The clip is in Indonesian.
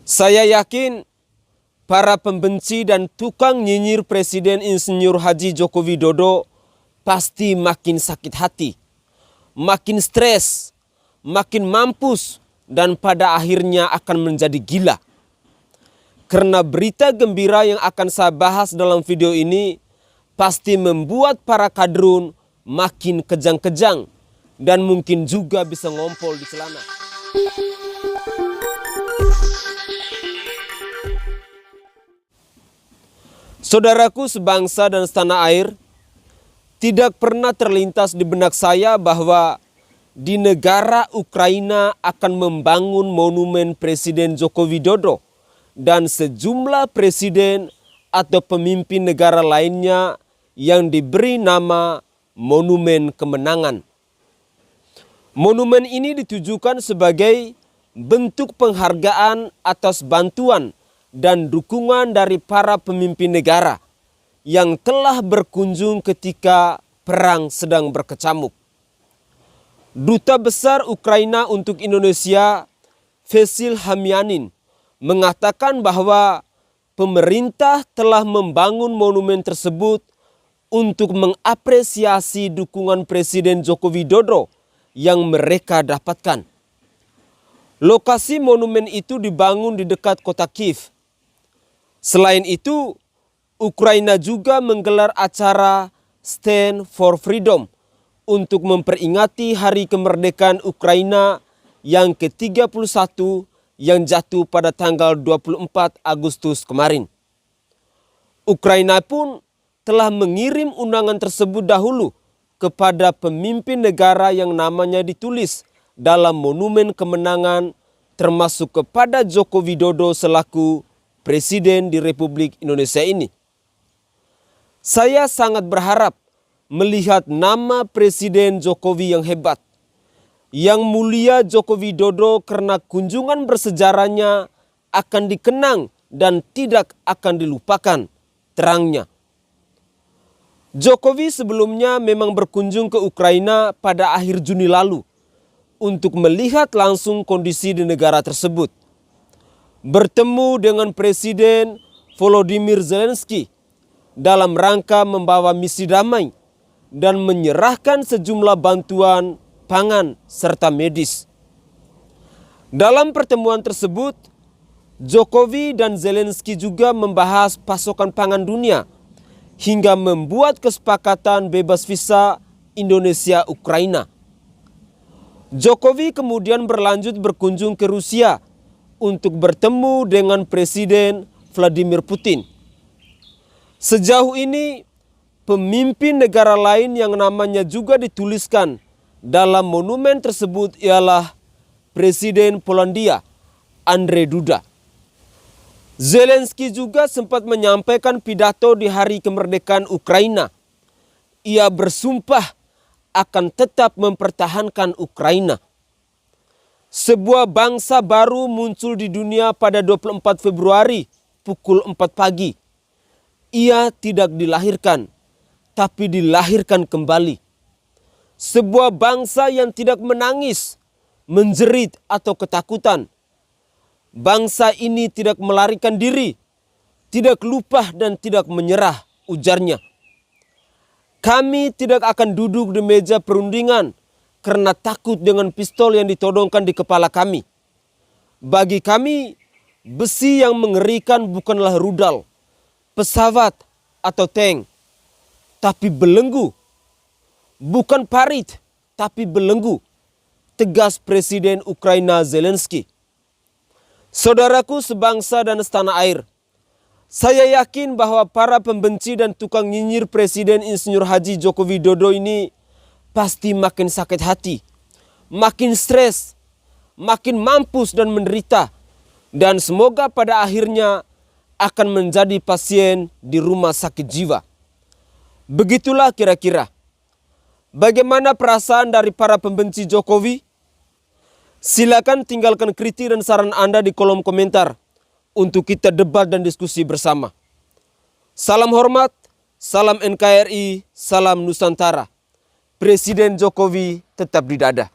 Saya yakin para pembenci dan tukang nyinyir Presiden Insinyur Haji Joko Widodo pasti makin sakit hati, makin stres, makin mampus, dan pada akhirnya akan menjadi gila. Karena berita gembira yang akan saya bahas dalam video ini pasti membuat para kadrun makin kejang-kejang dan mungkin juga bisa ngompol di celana. Saudaraku sebangsa dan setanah air, tidak pernah terlintas di benak saya bahwa di negara Ukraina akan membangun monumen Presiden Joko Widodo dan sejumlah presiden atau pemimpin negara lainnya yang diberi nama Monumen Kemenangan. Monumen ini ditujukan sebagai bentuk penghargaan atas bantuan dan dukungan dari para pemimpin negara yang telah berkunjung ketika perang sedang berkecamuk. Duta Besar Ukraina untuk Indonesia, Vasyl Hamyanin, mengatakan bahwa pemerintah telah membangun monumen tersebut untuk mengapresiasi dukungan Presiden Joko Widodo yang mereka dapatkan. Lokasi monumen itu dibangun di dekat kota Kiev. Selain itu, Ukraina juga menggelar acara Stand for Freedom untuk memperingati Hari Kemerdekaan Ukraina yang ke-31 yang jatuh pada tanggal 24 Agustus kemarin. Ukraina pun telah mengirim undangan tersebut dahulu kepada pemimpin negara yang namanya ditulis dalam Monumen Kemenangan, termasuk kepada Joko Widodo selaku Presiden di Republik Indonesia ini. Saya sangat berharap melihat nama Presiden Jokowi yang hebat, yang mulia Joko Widodo, karena kunjungan bersejarahnya akan dikenang dan tidak akan dilupakan terangnya. Jokowi sebelumnya memang berkunjung ke Ukraina pada akhir Juni lalu untuk melihat langsung kondisi di negara tersebut. Bertemu dengan Presiden Volodymyr Zelensky dalam rangka membawa misi damai dan menyerahkan sejumlah bantuan pangan serta medis. Dalam pertemuan tersebut, Jokowi dan Zelensky juga membahas pasokan pangan dunia hingga membuat kesepakatan bebas visa Indonesia-Ukraina. Jokowi kemudian berlanjut berkunjung ke Rusia untuk bertemu dengan Presiden Vladimir Putin. Sejauh ini, pemimpin negara lain yang namanya juga dituliskan dalam monumen tersebut ialah Presiden Polandia, Andrzej Duda. Zelensky juga sempat menyampaikan pidato di Hari Kemerdekaan Ukraina. Ia bersumpah akan tetap mempertahankan Ukraina. Sebuah bangsa baru muncul di dunia pada 24 Februari pukul 4 pagi. Ia tidak dilahirkan, tapi dilahirkan kembali. Sebuah bangsa yang tidak menangis, menjerit atau ketakutan. Bangsa ini tidak melarikan diri, tidak lupa dan tidak menyerah, ujarnya. Kami tidak akan duduk di meja perundingan karena takut dengan pistol yang ditodongkan di kepala kami. Bagi kami, besi yang mengerikan bukanlah rudal, pesawat atau tank, tapi belenggu. Bukan parit, tapi belenggu, tegas Presiden Ukraina Zelensky. Saudaraku sebangsa dan setanah air, saya yakin bahwa para pembenci dan tukang nyinyir Presiden Insinyur Haji Joko Widodo ini pasti makin sakit hati, makin stres, makin mampus dan menderita, dan semoga pada akhirnya akan menjadi pasien di rumah sakit jiwa. Begitulah kira-kira. Bagaimana perasaan dari para pembenci Jokowi? Silakan tinggalkan kritik dan saran Anda di kolom komentar untuk kita debat dan diskusi bersama. Salam hormat, salam NKRI, salam Nusantara. Presiden Jokowi tetap di dada.